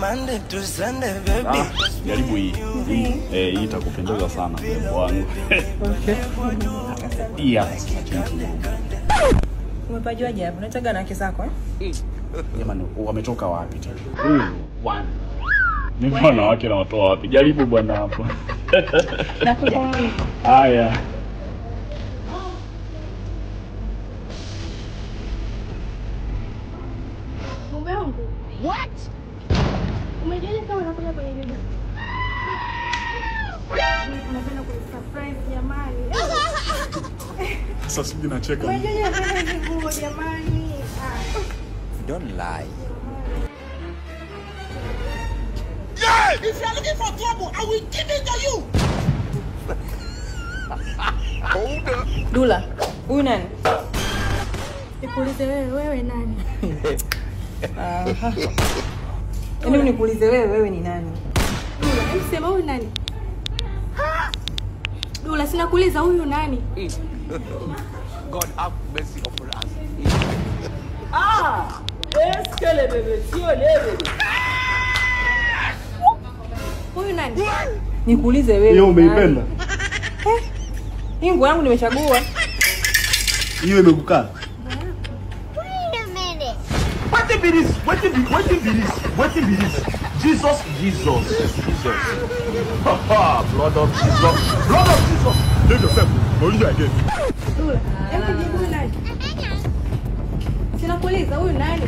Monday to Sunday baby. Jaribu hii. Hii itakupendeza sana mrembo wangu. Okay. Iya, sasa change. Umepajuaje hapo? Unataka na kesa yako Jamani, wametoka wapi tena? One. Ni bwana wake na watoa wapi? Jaribu bwana hapo. Nakuja. Haya. Mume wangu. What? Umejuaje kama unakuja kwenye video? Unapenda kusurprise jamani. Sasa siji nacheka. Umejuaje unapenda nguo jamani? Don't lie. Yeah! If you are looking for trouble, I will give it to you. Hold up. Dula, huyu nani? Nikuulize wewe nani? Yaani unikuulize wewe ni nani? Dula, hebu sema huyu nani? Dula, sina kuuliza huyu nani? God have mercy upon us. Eskele bebe, sio lele. Huyu nani? Nikuulize wewe. Hiyo umeipenda? Hii nguo yangu nimechagua. Hiyo imekukaa? Wait a minute. What if it is? What if it is? Jesus. Blood of Jesus. Take yourself. Only you again. Dula, hebu jibu huyu nani? Sina kuuliza huyu nani?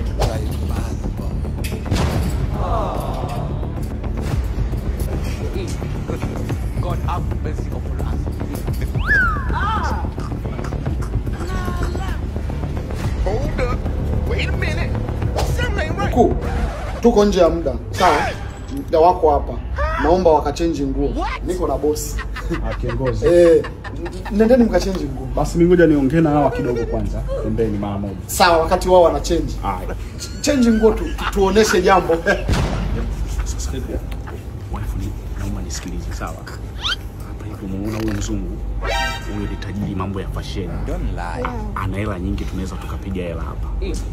God have mercy upon us. Hold up. Wait a minute. Something ain't right. Mkuu, tuko nje ya muda. Sawa? Muda wako hapa. Naomba wakachange nguo. Niko na boss. Kiongozi. Nendeni mkachange nguo. Basi mimi ngoja niongee na hawa kidogo kwanza. Pembeni mara moja. Sawa, wakati wao wana change. Haya. Change nguo tuoneshe jambo. Sasa wife ni naomba nisikilize sawa. Hapa hivi umeona huyo mzungu? Huyo ni tajiri mambo ya fashion. Don't lie. Ana hela nyingi tunaweza tukapiga hela hapa.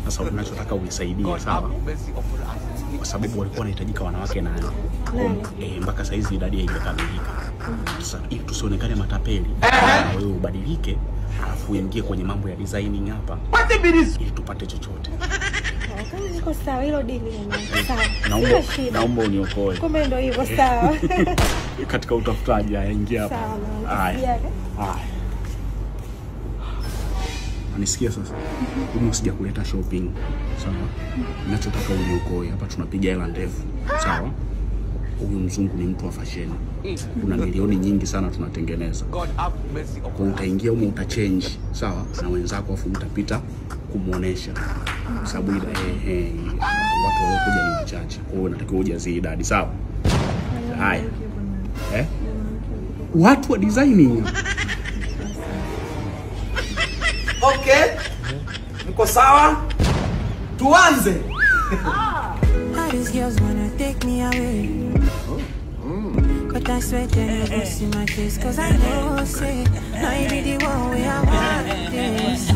Sasa tunachotaka unisaidie sawa? Mercy upon us. Kwa sababu walikuwa wanahitajika wanawake na mpaka saa hizi idadi haijakamilika. Sasa ili tusionekane matapeli, wewe ubadilike alafu uingie kwenye mambo ya designing hapa. What if it is? Ili tupate chochote. Kama niko sawa hilo dili ni sawa. Naomba uniokoe. Kumbe ndio hivyo sawa. Katika utafutaji ingia hapa. Haya. Unanisikia sasa? Mimi usija kuleta shopping. Sawa? Ninachotaka uniokoe. Hapa tunapiga hela ndefu. Sawa? Huyu mzungu ni mtu wa fashion. Kuna milioni nyingi sana tunatengeneza. God have mercy upon Kwa us. utaingia huko utachange, sawa? Na wenzako afu mtapita kumuonesha. Sababu watu waliokuja ni wachache. Kwa hiyo unatakiwa ujazie idadi, sawa? Haya. Watu wa designing. Okay. Mko sawa? Tuanze. These girls wanna take me away. Got that sweat and you see my face, cause I know, say, now you be the one way I want this.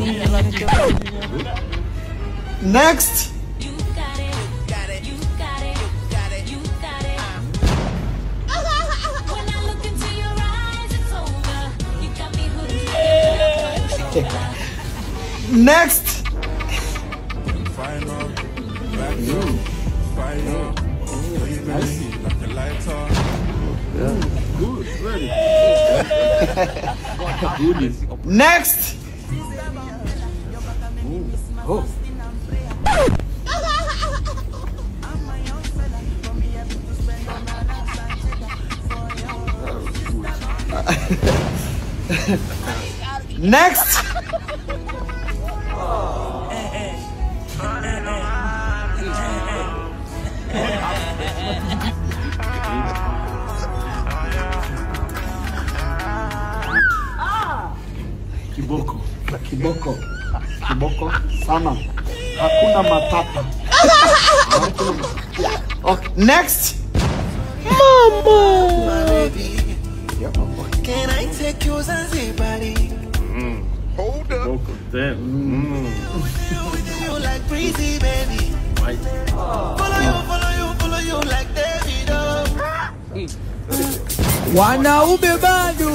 Next. Next. Next. Next. Kiboko sana. Hakuna matata. Okay, next. Mama. Can I take yours as a body? Hold up. You like breezy, baby. Follow you like Wanaume bado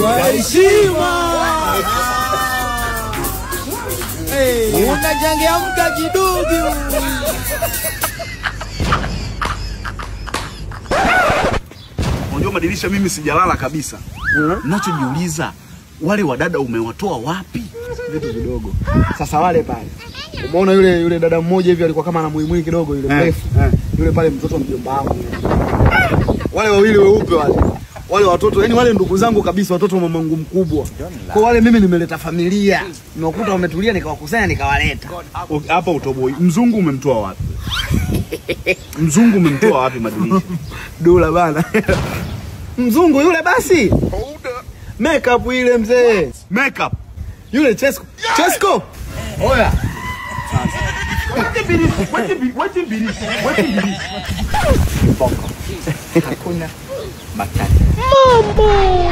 kwa heshima. Unachangia mka kidogo. Unajua madirisha mimi sijalala kabisa. Ninachojiuliza wale wadada umewatoa wapi? Vitu vidogo. Sasa wale pale. Umeona yule dada mmoja hivi alikuwa kama anamuimui kidogo yule mrefu. Yule pale mtoto mjomba wangu. Wale wawili weupe wale. Wale watoto, yani wale ndugu zangu kabisa, watoto wa mamangu mkubwa. Kwa wale mimi nimeleta familia. Nimekuta wametulia nikawakusanya nikawaleta. Hapa utoboi. Mzungu umemtoa wapi? Mzungu umemtoa wapi madirisha? Dola bana. Mzungu yule basi. Makeup ile mzee. Makeup. Yule Chesco. Chesco. Oya. What Hakuna matata. Mambo.